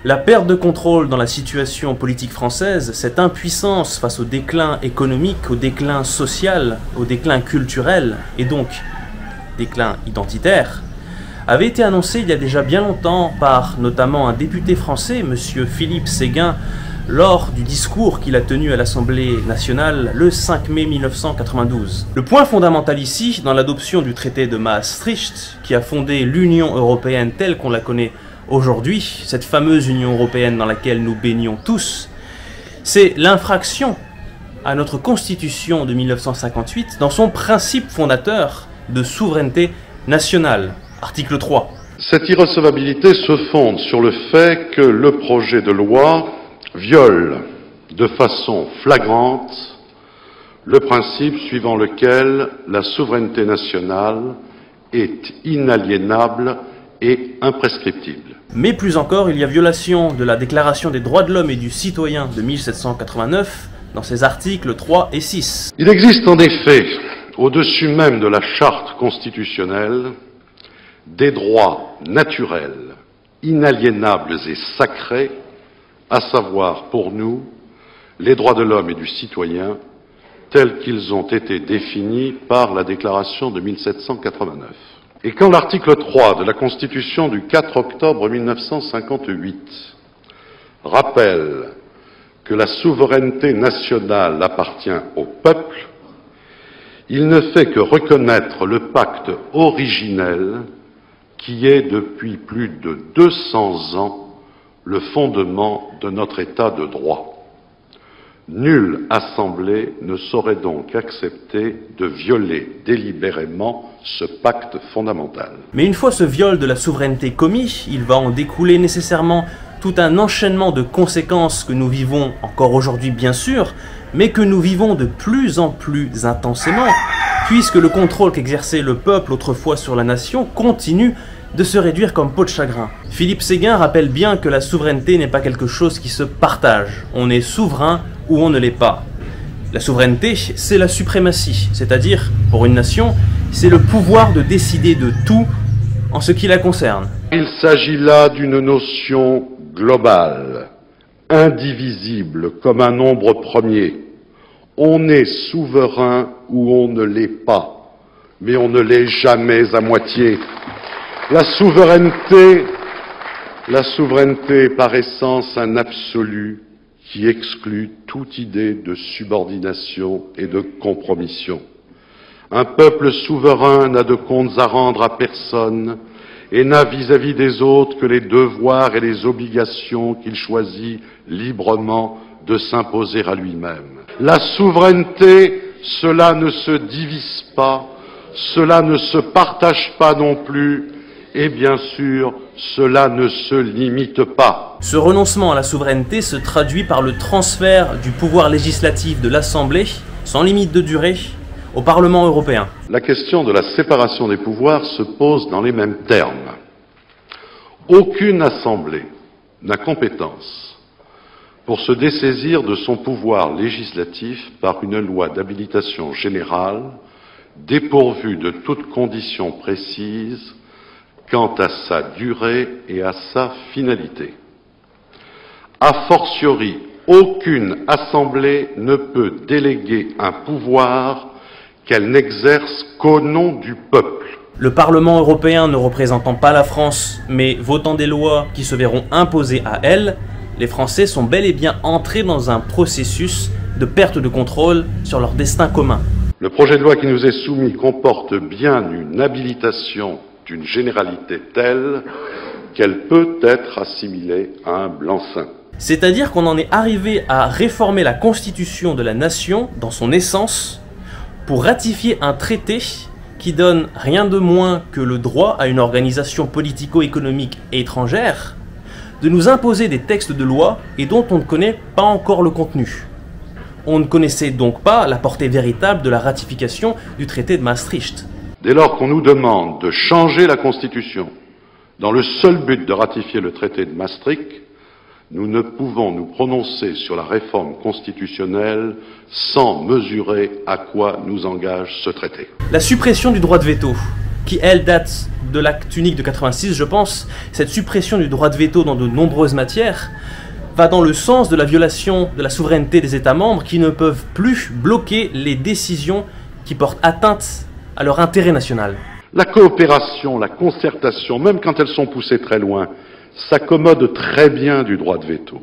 La perte de contrôle dans la situation politique française, cette impuissance face au déclin économique, au déclin social, au déclin culturel, et donc déclin identitaire, avait été annoncée il y a déjà bien longtemps par notamment un député français, M. Philippe Séguin, lors du discours qu'il a tenu à l'Assemblée nationale le 5 mai 1992. Le point fondamental ici, dans l'adoption du traité de Maastricht, qui a fondé l'Union européenne telle qu'on la connaît aujourd'hui, cette fameuse Union européenne dans laquelle nous baignons tous, c'est l'infraction à notre Constitution de 1958 dans son principe fondateur de souveraineté nationale, article 3. Cette irrecevabilité se fonde sur le fait que le projet de loi viole de façon flagrante le principe suivant lequel la souveraineté nationale est inaliénable et imprescriptible. Mais plus encore, il y a violation de la Déclaration des droits de l'homme et du citoyen de 1789 dans ses articles 3 et 6. Il existe en effet, au-dessus même de la charte constitutionnelle, des droits naturels, inaliénables et sacrés, à savoir pour nous les droits de l'homme et du citoyen tels qu'ils ont été définis par la Déclaration de 1789. Et quand l'article 3 de la Constitution du 4 octobre 1958 rappelle que la souveraineté nationale appartient au peuple, il ne fait que reconnaître le pacte originel qui est depuis plus de 200 ans le fondement de notre État de droit. Nulle assemblée ne saurait donc accepter de violer délibérément ce pacte fondamental. Mais une fois ce viol de la souveraineté commis, il va en découler nécessairement tout un enchaînement de conséquences que nous vivons encore aujourd'hui bien sûr, mais que nous vivons de plus en plus intensément, puisque le contrôle qu'exerçait le peuple autrefois sur la nation continue de se réduire comme peau de chagrin. Philippe Séguin rappelle bien que la souveraineté n'est pas quelque chose qui se partage. On est souverain ou on ne l'est pas. La souveraineté, c'est la suprématie, c'est-à-dire, pour une nation, c'est le pouvoir de décider de tout en ce qui la concerne. Il s'agit là d'une notion globale, indivisible comme un nombre premier. On est souverain ou on ne l'est pas, mais on ne l'est jamais à moitié. La souveraineté est par essence un absolu qui exclut toute idée de subordination et de compromission. Un peuple souverain n'a de comptes à rendre à personne et n'a vis-à-vis des autres que les devoirs et les obligations qu'il choisit librement de s'imposer à lui-même. La souveraineté, cela ne se divise pas, cela ne se partage pas non plus, et bien sûr, cela ne se limite pas. Ce renoncement à la souveraineté se traduit par le transfert du pouvoir législatif de l'Assemblée, sans limite de durée, au Parlement européen. La question de la séparation des pouvoirs se pose dans les mêmes termes. Aucune Assemblée n'a compétence pour se dessaisir de son pouvoir législatif par une loi d'habilitation générale, dépourvue de toute condition précise quant à sa durée et à sa finalité. A fortiori, aucune assemblée ne peut déléguer un pouvoir qu'elle n'exerce qu'au nom du peuple. Le Parlement européen ne représentant pas la France, mais votant des lois qui se verront imposées à elle, les Français sont bel et bien entrés dans un processus de perte de contrôle sur leur destin commun. Le projet de loi qui nous est soumis comporte bien une habilitation d'une généralité telle qu'elle peut être assimilée à un blanc-seing. C'est-à-dire qu'on en est arrivé à réformer la constitution de la nation dans son essence pour ratifier un traité qui donne rien de moins que le droit à une organisation politico-économique étrangère de nous imposer des textes de loi et dont on ne connaît pas encore le contenu. On ne connaissait donc pas la portée véritable de la ratification du traité de Maastricht. Dès lors qu'on nous demande de changer la Constitution dans le seul but de ratifier le traité de Maastricht, nous ne pouvons nous prononcer sur la réforme constitutionnelle sans mesurer à quoi nous engage ce traité. La suppression du droit de veto, qui elle date de l'acte unique de 86, je pense, cette suppression du droit de veto dans de nombreuses matières, va dans le sens de la violation de la souveraineté des États membres qui ne peuvent plus bloquer les décisions qui portent atteinte à leur intérêt national. La coopération, la concertation, même quand elles sont poussées très loin, s'accommodent très bien du droit de veto.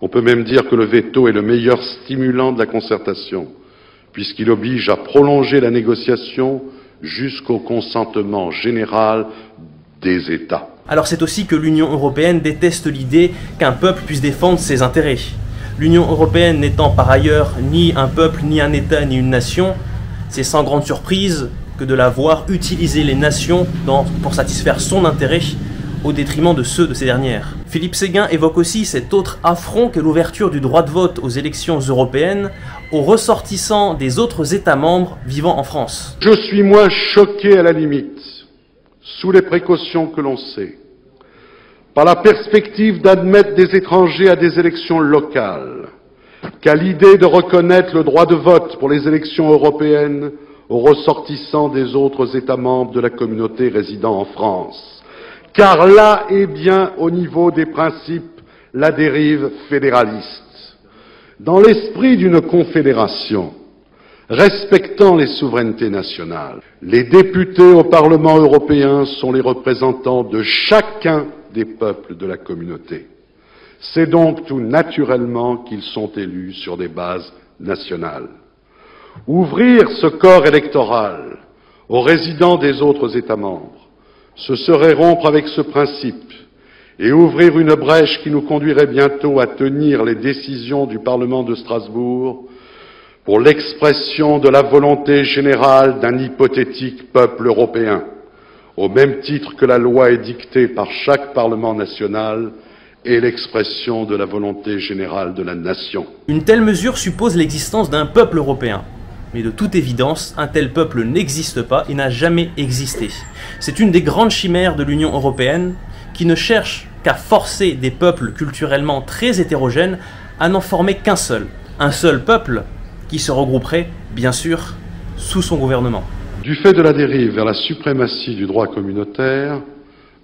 On peut même dire que le veto est le meilleur stimulant de la concertation, puisqu'il oblige à prolonger la négociation jusqu'au consentement général des États. Alors c'est aussi que l'Union européenne déteste l'idée qu'un peuple puisse défendre ses intérêts. L'Union européenne n'étant par ailleurs ni un peuple, ni un État, ni une nation, c'est sans grande surprise que de la voir utiliser les nations pour satisfaire son intérêt au détriment de ceux de ces dernières. Philippe Séguin évoque aussi cet autre affront qu'est l'ouverture du droit de vote aux élections européennes aux ressortissants des autres États membres vivant en France. Je suis moins choqué à la limite, sous les précautions que l'on sait, par la perspective d'admettre des étrangers à des élections locales, qu'à l'idée de reconnaître le droit de vote pour les élections européennes aux ressortissants des autres États membres de la communauté résidant en France. Car là est bien au niveau des principes la dérive fédéraliste. Dans l'esprit d'une confédération, respectant les souverainetés nationales, les députés au Parlement européen sont les représentants de chacun des peuples de la communauté. C'est donc tout naturellement qu'ils sont élus sur des bases nationales. Ouvrir ce corps électoral aux résidents des autres États membres, ce serait rompre avec ce principe et ouvrir une brèche qui nous conduirait bientôt à tenir les décisions du Parlement de Strasbourg pour l'expression de la volonté générale d'un hypothétique peuple européen, au même titre que la loi est dictée par chaque Parlement national et l'expression de la volonté générale de la nation. Une telle mesure suppose l'existence d'un peuple européen. Mais de toute évidence, un tel peuple n'existe pas et n'a jamais existé. C'est une des grandes chimères de l'Union européenne qui ne cherche qu'à forcer des peuples culturellement très hétérogènes à n'en former qu'un seul. Un seul peuple qui se regrouperait, bien sûr, sous son gouvernement. Du fait de la dérive vers la suprématie du droit communautaire,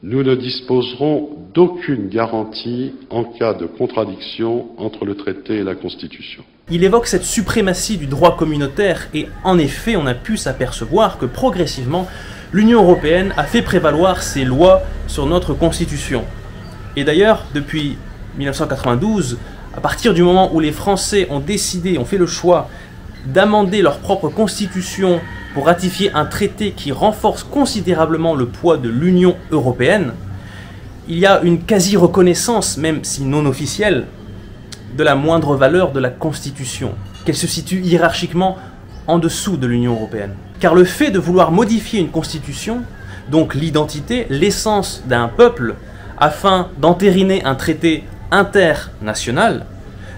nous ne disposerons d'aucune garantie en cas de contradiction entre le traité et la Constitution. Il évoque cette suprématie du droit communautaire et en effet on a pu s'apercevoir que progressivement l'Union européenne a fait prévaloir ses lois sur notre Constitution. Et d'ailleurs depuis 1992, à partir du moment où les Français ont fait le choix d'amender leur propre Constitution pour ratifier un traité qui renforce considérablement le poids de l'Union européenne, il y a une quasi-reconnaissance, même si non officielle, de la moindre valeur de la Constitution, qu'elle se situe hiérarchiquement en dessous de l'Union européenne. Car le fait de vouloir modifier une Constitution, donc l'identité, l'essence d'un peuple, afin d'entériner un traité international,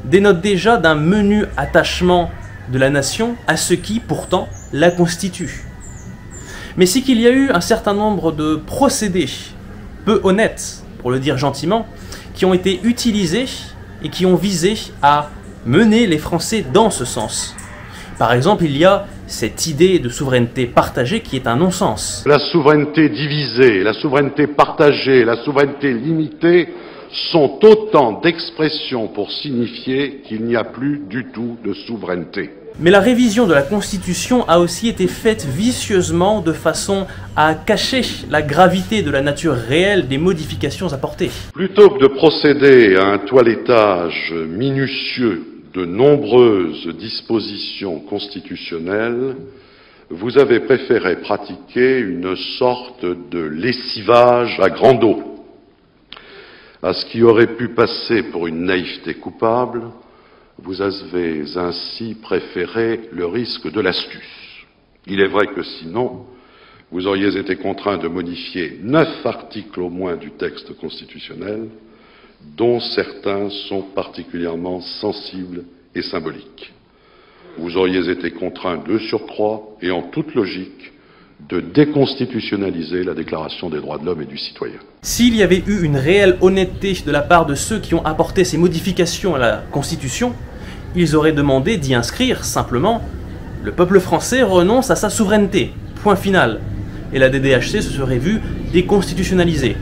dénote déjà d'un menu attachement de la nation à ce qui, pourtant, la constitue. Mais c'est qu'il y a eu un certain nombre de procédés peu honnêtes, pour le dire gentiment, qui ont été utilisés et qui ont visé à mener les Français dans ce sens. Par exemple, il y a cette idée de souveraineté partagée qui est un non-sens. La souveraineté divisée, la souveraineté partagée, la souveraineté limitée sont autant d'expressions pour signifier qu'il n'y a plus du tout de souveraineté. Mais la révision de la Constitution a aussi été faite vicieusement de façon à cacher la gravité de la nature réelle des modifications apportées. Plutôt que de procéder à un toilettage minutieux de nombreuses dispositions constitutionnelles, vous avez préféré pratiquer une sorte de lessivage à grande eau. À ce qui aurait pu passer pour une naïveté coupable, vous avez ainsi préféré le risque de l'astuce. Il est vrai que sinon, vous auriez été contraint de modifier 9 articles au moins du texte constitutionnel, dont certains sont particulièrement sensibles et symboliques. Vous auriez été contraint de surcroît, et en toute logique, de déconstitutionnaliser la Déclaration des droits de l'homme et du citoyen. S'il y avait eu une réelle honnêteté de la part de ceux qui ont apporté ces modifications à la Constitution, ils auraient demandé d'y inscrire simplement « Le peuple français renonce à sa souveraineté, point final ». et la DDHC se serait vue déconstitutionnalisée.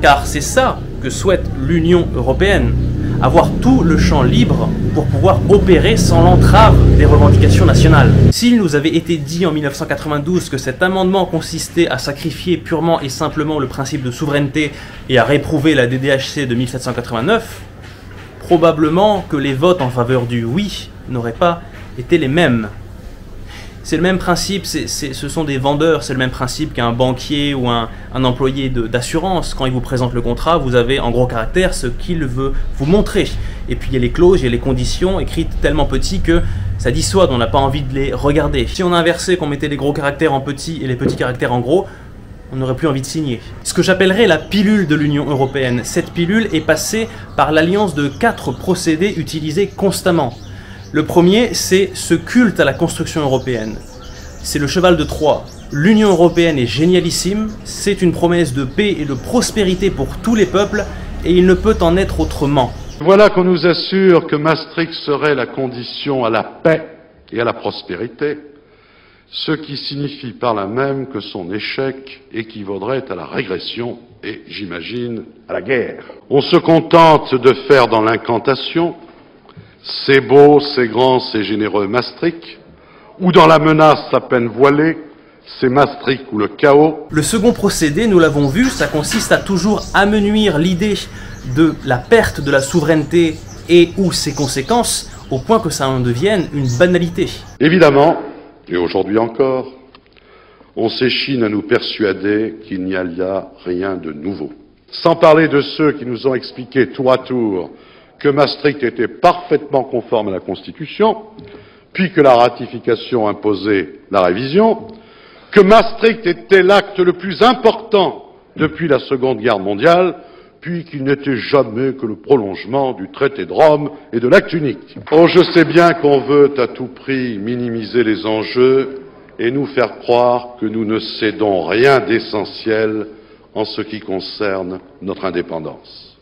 Car c'est ça que souhaite l'Union européenne, avoir tout le champ libre pour pouvoir opérer sans l'entrave des revendications nationales. S'il nous avait été dit en 1992 que cet amendement consistait à sacrifier purement et simplement le principe de souveraineté et à réprouver la DDHC de 1789, probablement que les votes en faveur du oui n'auraient pas été les mêmes. C'est le même principe, ce sont des vendeurs, c'est le même principe qu'un banquier ou un employé d'assurance. Quand il vous présente le contrat, vous avez en gros caractère ce qu'il veut vous montrer. Et puis il y a les clauses, il y a les conditions écrites tellement petits que ça dissuade, on n'a pas envie de les regarder. Si on inversait, qu'on mettait les gros caractères en petits et les petits caractères en gros, on n'aurait plus envie de signer. Ce que j'appellerais la pilule de l'Union européenne. Cette pilule est passée par l'alliance de 4 procédés utilisés constamment. Le premier, c'est ce culte à la construction européenne. C'est le cheval de Troie. L'Union européenne est génialissime, c'est une promesse de paix et de prospérité pour tous les peuples, et il ne peut en être autrement. Voilà qu'on nous assure que Maastricht serait la condition à la paix et à la prospérité, ce qui signifie par là même que son échec équivaudrait à la régression et, j'imagine, à la guerre. On se contente de faire dans l'incantation « c'est beau, c'est grand, c'est généreux Maastricht », ou dans la menace à peine voilée « c'est Maastricht ou le chaos ». Le second procédé, nous l'avons vu, ça consiste à toujours amenuire l'idée de la perte de la souveraineté et ou ses conséquences au point que ça en devienne une banalité. Évidemment, et aujourd'hui encore, on s'échine à nous persuader qu'il n'y a là rien de nouveau. Sans parler de ceux qui nous ont expliqué tour à tour que Maastricht était parfaitement conforme à la Constitution, puis que la ratification imposait la révision, que Maastricht était l'acte le plus important depuis la Seconde Guerre mondiale, puis qu'il n'était jamais que le prolongement du traité de Rome et de l'acte unique. Oh, je sais bien qu'on veut à tout prix minimiser les enjeux et nous faire croire que nous ne cédons rien d'essentiel en ce qui concerne notre indépendance.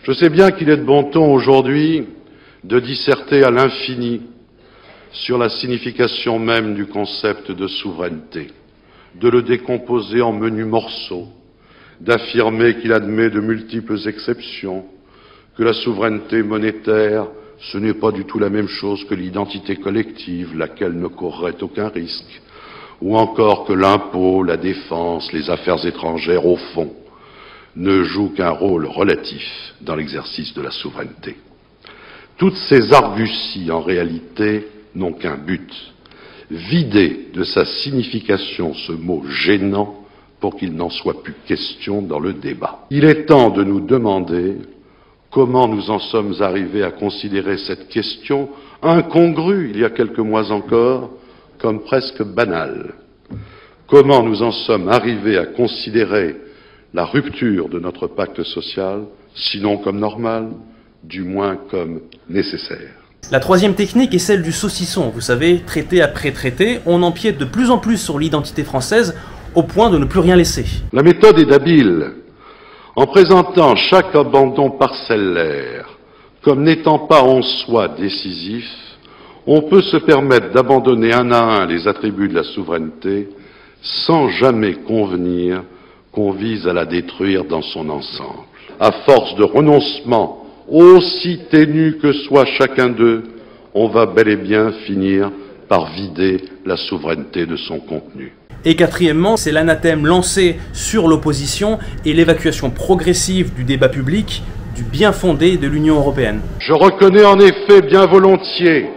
Je sais bien qu'il est de bon ton aujourd'hui de disserter à l'infini sur la signification même du concept de souveraineté, de le décomposer en menus morceaux, d'affirmer qu'il admet de multiples exceptions, que la souveraineté monétaire, ce n'est pas du tout la même chose que l'identité collective, laquelle ne courrait aucun risque, ou encore que l'impôt, la défense, les affaires étrangères, au fond, ne jouent qu'un rôle relatif dans l'exercice de la souveraineté. Toutes ces arguties, en réalité, n'ont qu'un but, vider de sa signification ce mot gênant pour qu'il n'en soit plus question dans le débat. Il est temps de nous demander comment nous en sommes arrivés à considérer cette question incongrue, il y a quelques mois encore, comme presque banale. Comment nous en sommes arrivés à considérer la rupture de notre pacte social, sinon comme normale, du moins comme nécessaire. La troisième technique est celle du saucisson. Vous savez, traité après traité, on empiète de plus en plus sur l'identité française au point de ne plus rien laisser. La méthode est habile. En présentant chaque abandon parcellaire comme n'étant pas en soi décisif, on peut se permettre d'abandonner un à un les attributs de la souveraineté sans jamais convenir qu'on vise à la détruire dans son ensemble. À force de renoncement, aussi ténu que soit chacun d'eux, on va bel et bien finir par vider la souveraineté de son contenu. Et quatrièmement, c'est l'anathème lancé sur l'opposition et l'évacuation progressive du débat public du bien fondé de l'Union européenne. Je reconnais en effet bien volontiers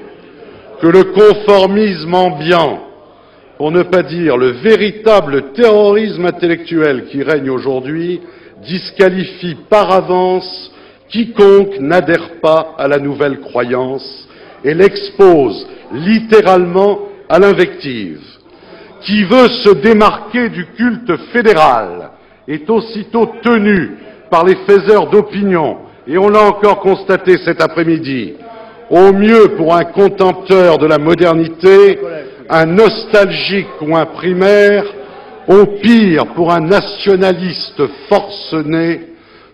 que le conformisme ambiant, pour ne pas dire le véritable terrorisme intellectuel qui règne aujourd'hui, disqualifie par avance quiconque n'adhère pas à la nouvelle croyance et l'expose littéralement à l'invective. Qui veut se démarquer du culte fédéral est aussitôt tenu par les faiseurs d'opinion, et on l'a encore constaté cet après-midi, au mieux pour un contempteur de la modernité, un nostalgique ou un primaire, au pire pour un nationaliste forcené,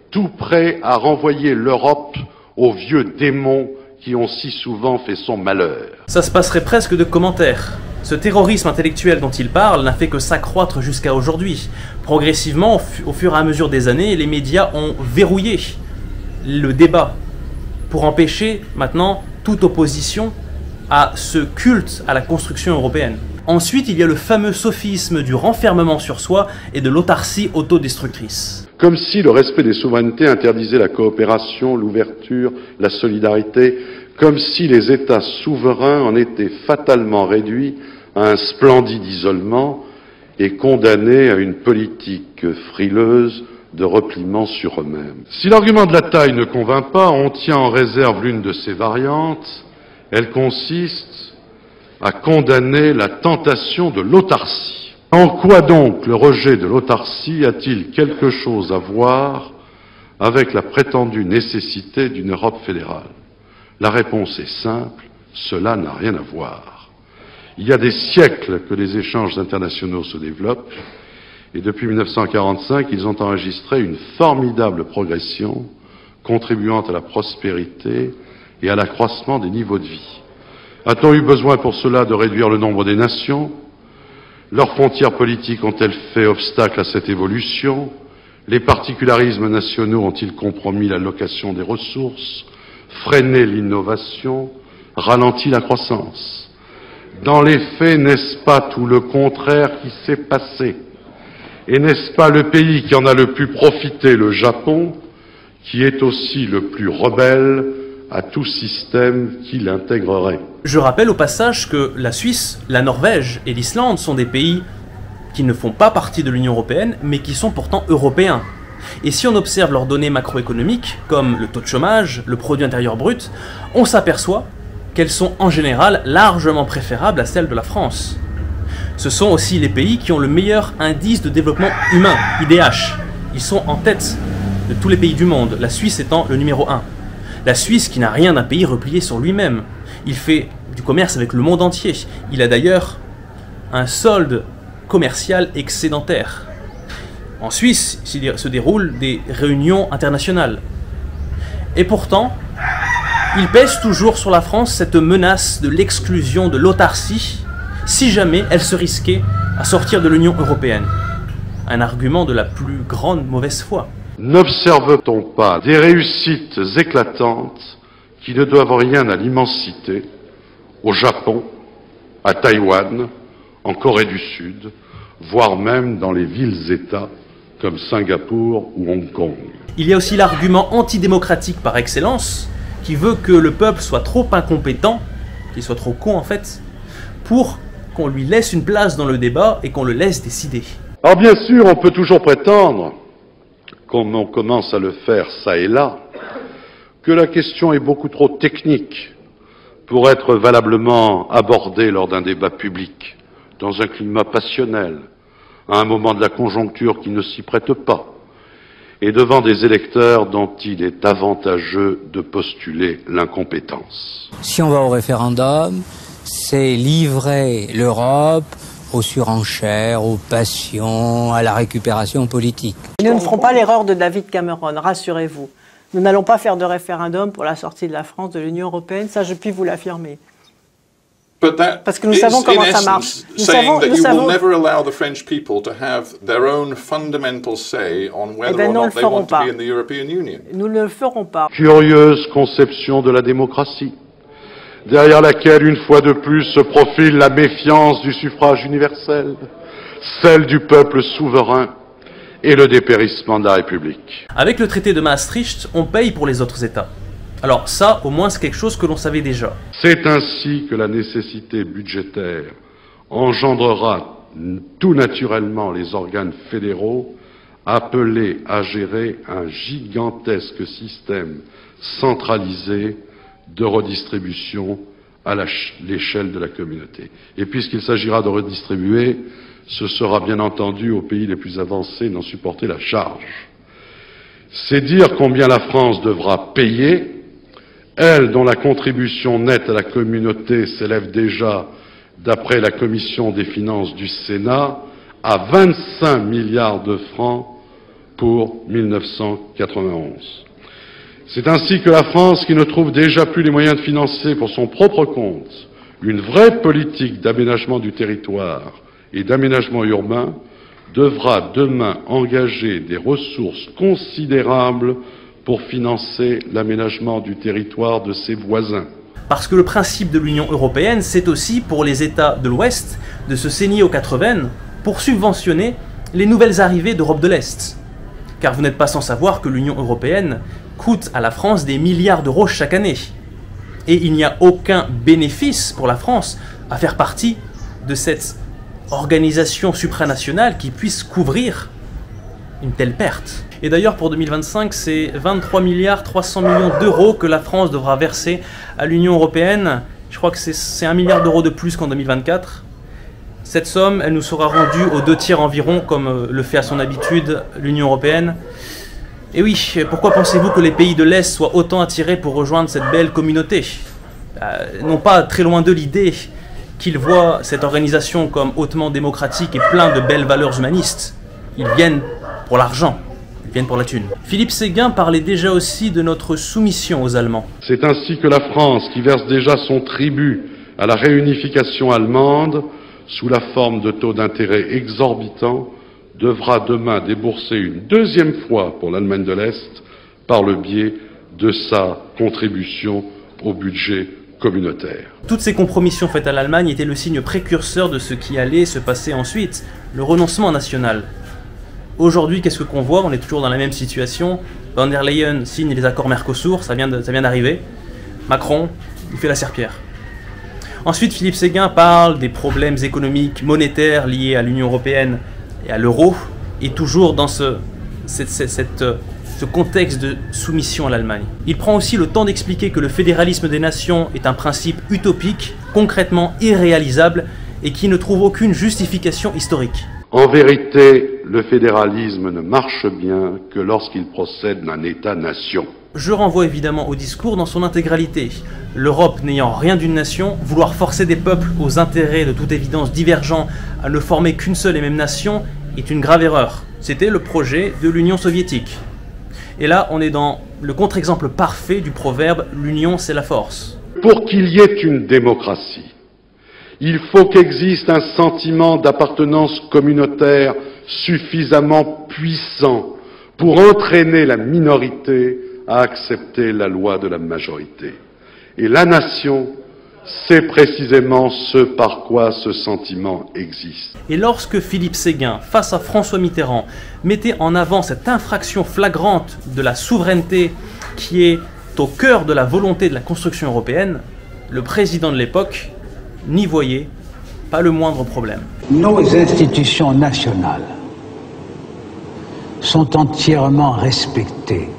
tout prêt à renvoyer l'Europe aux vieux démons qui ont si souvent fait son malheur. Ça se passerait presque de commentaires. Ce terrorisme intellectuel dont il parle n'a fait que s'accroître jusqu'à aujourd'hui. Progressivement, au fur et à mesure des années, les médias ont verrouillé le débat pour empêcher maintenant toute opposition à ce culte à la construction européenne. Ensuite, il y a le fameux sophisme du renfermement sur soi et de l'autarcie autodestructrice. Comme si le respect des souverainetés interdisait la coopération, l'ouverture, la solidarité, comme si les États souverains en étaient fatalement réduits à un splendide isolement et condamnés à une politique frileuse de repliement sur eux-mêmes. Si l'argument de la taille ne convainc pas, on tient en réserve l'une de ses variantes. Elle consiste à condamner la tentation de l'autarcie. En quoi donc le rejet de l'autarcie a-t-il quelque chose à voir avec la prétendue nécessité d'une Europe fédérale? La réponse est simple, cela n'a rien à voir. Il y a des siècles que les échanges internationaux se développent, et depuis 1945, ils ont enregistré une formidable progression, contribuant à la prospérité et à l'accroissement des niveaux de vie. A-t-on eu besoin pour cela de réduire le nombre des nations? Leurs frontières politiques ont-elles fait obstacle à cette évolution? Les particularismes nationaux ont-ils compromis l'allocation des ressources, freiné l'innovation, ralenti la croissance? Dans les faits, n'est-ce pas tout le contraire qui s'est passé? Et n'est-ce pas le pays qui en a le plus profité, le Japon, qui est aussi le plus rebelle à tout système qui l'intégrerait? Je rappelle au passage que la Suisse, la Norvège et l'Islande sont des pays qui ne font pas partie de l'Union européenne, mais qui sont pourtant européens. Et si on observe leurs données macroéconomiques, comme le taux de chômage, le produit intérieur brut, on s'aperçoit qu'elles sont en général largement préférables à celles de la France. Ce sont aussi les pays qui ont le meilleur indice de développement humain, IDH. Ils sont en tête de tous les pays du monde, la Suisse étant le numéro 1. La Suisse qui n'a rien d'un pays replié sur lui-même. Il fait du commerce avec le monde entier. Il a d'ailleurs un solde commercial excédentaire. En Suisse, il se déroulent des réunions internationales. Et pourtant, il pèse toujours sur la France cette menace de l'exclusion de l'autarcie si jamais elle se risquait à sortir de l'Union européenne. Un argument de la plus grande mauvaise foi. N'observe-t-on pas des réussites éclatantes qui ne doivent rien à l'immensité, au Japon, à Taïwan, en Corée du Sud, voire même dans les villes-États comme Singapour ou Hong Kong? Il y a aussi l'argument antidémocratique par excellence, qui veut que le peuple soit trop incompétent, qu'il soit trop con en fait, pour qu'on lui laisse une place dans le débat et qu'on le laisse décider. Alors bien sûr, on peut toujours prétendre, comme on commence à le faire ça et là, que la question est beaucoup trop technique pour être valablement abordée lors d'un débat public, dans un climat passionnel, à un moment de la conjoncture qui ne s'y prête pas, et devant des électeurs dont il est avantageux de postuler l'incompétence. Si on va au référendum, c'est livrer l'Europe aux surenchères, aux passions, à la récupération politique. Nous ne ferons pas l'erreur de David Cameron, rassurez-vous. Nous n'allons pas faire de référendum pour la sortie de la France de l'Union européenne, ça je puis vous l'affirmer. Parce que nous savons comment ça marche. Nous savons. Nous ne le ferons pas. Curieuse conception de la démocratie, derrière laquelle, une fois de plus, se profile la méfiance du suffrage universel, celle du peuple souverain et le dépérissement de la République. Avec le traité de Maastricht, on paye pour les autres États. Alors ça, au moins, c'est quelque chose que l'on savait déjà. C'est ainsi que la nécessité budgétaire engendrera tout naturellement les organes fédéraux appelés à gérer un gigantesque système centralisé de redistribution à l'échelle de la communauté. Et puisqu'il s'agira de redistribuer, ce sera bien entendu aux pays les plus avancés d'en supporter la charge. C'est dire combien la France devra payer, elle dont la contribution nette à la communauté s'élève déjà, d'après la Commission des finances du Sénat, à 25 milliards de francs pour 1991. C'est ainsi que la France, qui ne trouve déjà plus les moyens de financer pour son propre compte Une vraie politique d'aménagement du territoire et d'aménagement urbain devra demain engager des ressources considérables pour financer l'aménagement du territoire de ses voisins. Parce que le principe de l'Union européenne, c'est aussi pour les États de l'Ouest de se saigner aux quatre veines pour subventionner les nouvelles arrivées d'Europe de l'Est. Car vous n'êtes pas sans savoir que l'Union européenne coûte à la France des milliards d'euros chaque année. Et il n'y a aucun bénéfice pour la France à faire partie de cette organisation supranationale qui puisse couvrir une telle perte. Et d'ailleurs pour 2025, c'est 23 milliards 300 millions d'euros que la France devra verser à l'Union européenne. Je crois que c'est 1 milliard d'euros de plus qu'en 2024. Cette somme, elle nous sera rendue aux 2/3 environ, comme le fait à son habitude l'Union européenne. Et oui, pourquoi pensez-vous que les pays de l'Est soient autant attirés pour rejoindre cette belle communauté? Non pas très loin de l'idée qu'ils voient cette organisation comme hautement démocratique et plein de belles valeurs humanistes. Ils viennent pour l'argent, ils viennent pour la thune. Philippe Séguin parlait déjà aussi de notre soumission aux Allemands. C'est ainsi que la France, qui verse déjà son tribut à la réunification allemande, sous la forme de taux d'intérêt exorbitants, devra demain débourser une deuxième fois pour l'Allemagne de l'Est par le biais de sa contribution au budget communautaire. Toutes ces compromissions faites à l'Allemagne étaient le signe précurseur de ce qui allait se passer ensuite, le renoncement national. Aujourd'hui, qu'est-ce qu'on voit? On est toujours dans la même situation. Von der Leyen signe les accords Mercosur, ça vient d'arriver. Macron, il fait la serpillière. Ensuite, Philippe Séguin parle des problèmes économiques, monétaires liés à l'Union européenne et à l'euro, et toujours dans ce contexte de soumission à l'Allemagne. Il prend aussi le temps d'expliquer que le fédéralisme des nations est un principe utopique, concrètement irréalisable, et qui ne trouve aucune justification historique. En vérité, le fédéralisme ne marche bien que lorsqu'il procède d'un État-nation. Je renvoie évidemment au discours dans son intégralité. L'Europe n'ayant rien d'une nation, vouloir forcer des peuples aux intérêts de toute évidence divergents à ne former qu'une seule et même nation est une grave erreur. C'était le projet de l'Union soviétique. Et là, on est dans le contre-exemple parfait du proverbe « l'union, c'est la force ». Pour qu'il y ait une démocratie, il faut qu'existe un sentiment d'appartenance communautaire suffisamment puissant pour entraîner la minorité à accepter la loi de la majorité. Et la nation, c'est précisément ce par quoi ce sentiment existe. Et lorsque Philippe Séguin, face à François Mitterrand, mettait en avant cette infraction flagrante de la souveraineté qui est au cœur de la volonté de la construction européenne, le président de l'époque n'y voyait pas le moindre problème. Nos institutions nationales sont entièrement respectées.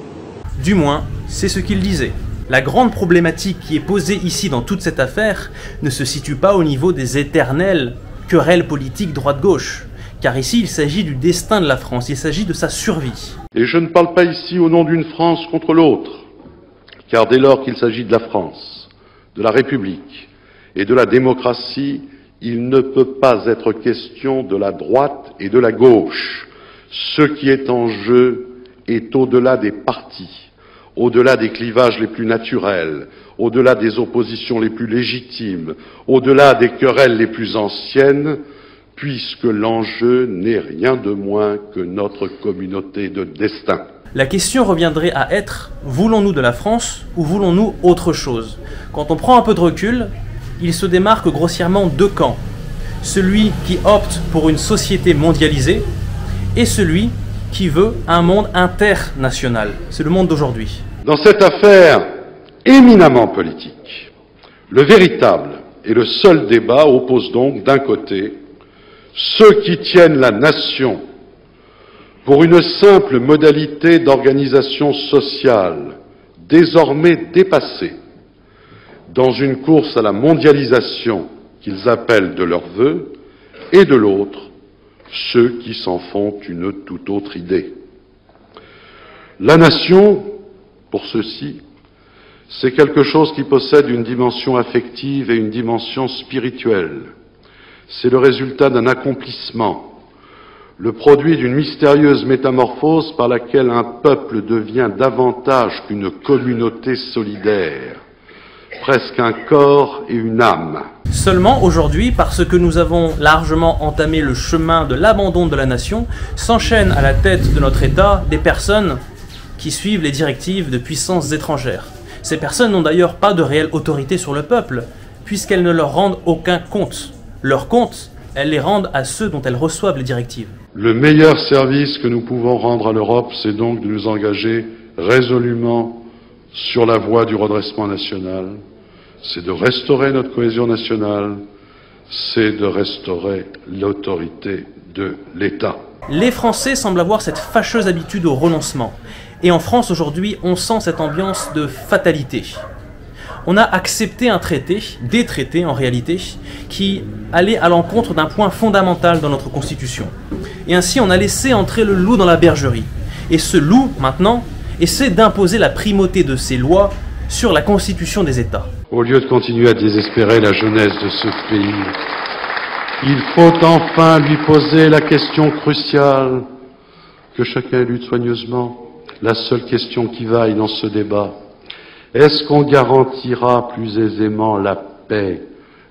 Du moins, c'est ce qu'il disait. La grande problématique qui est posée ici dans toute cette affaire ne se situe pas au niveau des éternelles querelles politiques droite-gauche, car ici il s'agit du destin de la France, il s'agit de sa survie. Et je ne parle pas ici au nom d'une France contre l'autre, car dès lors qu'il s'agit de la France, de la République et de la démocratie, il ne peut pas être question de la droite et de la gauche. Ce qui est en jeu est au-delà des partis, au-delà des clivages les plus naturels, au-delà des oppositions les plus légitimes, au-delà des querelles les plus anciennes, puisque l'enjeu n'est rien de moins que notre communauté de destin. La question reviendrait à être, voulons-nous de la France ou voulons-nous autre chose? Quand on prend un peu de recul, il se démarque grossièrement deux camps. Celui qui opte pour une société mondialisée et celui qui veut un monde international. C'est le monde d'aujourd'hui. Dans cette affaire éminemment politique, le véritable et le seul débat oppose donc d'un côté ceux qui tiennent la nation pour une simple modalité d'organisation sociale désormais dépassée dans une course à la mondialisation qu'ils appellent de leur vœu, et de l'autre, ceux qui s'en font une toute autre idée. La nation, pour ceux-ci, c'est quelque chose qui possède une dimension affective et une dimension spirituelle. C'est le résultat d'un accomplissement, le produit d'une mystérieuse métamorphose par laquelle un peuple devient davantage qu'une communauté solidaire. presque un corps et une âme. Seulement aujourd'hui, parce que nous avons largement entamé le chemin de l'abandon de la nation, s'enchaînent à la tête de notre État des personnes qui suivent les directives de puissances étrangères. Ces personnes n'ont d'ailleurs pas de réelle autorité sur le peuple, puisqu'elles ne leur rendent aucun compte. Leurs comptes, elles les rendent à ceux dont elles reçoivent les directives. Le meilleur service que nous pouvons rendre à l'Europe, c'est donc de nous engager résolument sur la voie du redressement national. C'est de restaurer notre cohésion nationale, c'est de restaurer l'autorité de l'État. Les Français semblent avoir cette fâcheuse habitude au renoncement. Et en France aujourd'hui, on sent cette ambiance de fatalité. On a accepté un traité, des traités en réalité, qui allaient à l'encontre d'un point fondamental dans notre Constitution. Et ainsi on a laissé entrer le loup dans la bergerie. Et ce loup, maintenant, essaie d'imposer la primauté de ses lois sur la Constitution des États. Au lieu de continuer à désespérer la jeunesse de ce pays, il faut enfin lui poser la question cruciale que chacun élude soigneusement, la seule question qui vaille dans ce débat. Est-ce qu'on garantira plus aisément la paix,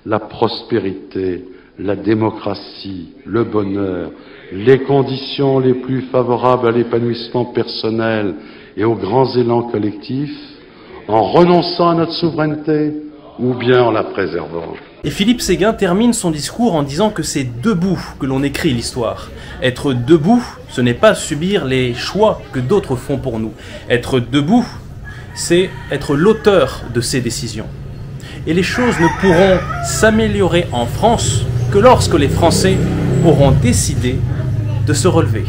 la prospérité, la démocratie, le bonheur, les conditions les plus favorables à l'épanouissement personnel et aux grands élans collectifs, en renonçant à notre souveraineté ou bien en la préservant? Et Philippe Séguin termine son discours en disant que c'est debout que l'on écrit l'histoire. Être debout, ce n'est pas subir les choix que d'autres font pour nous. Être debout, c'est être l'auteur de ces décisions. Et les choses ne pourront s'améliorer en France que lorsque les Français auront décidé de se relever.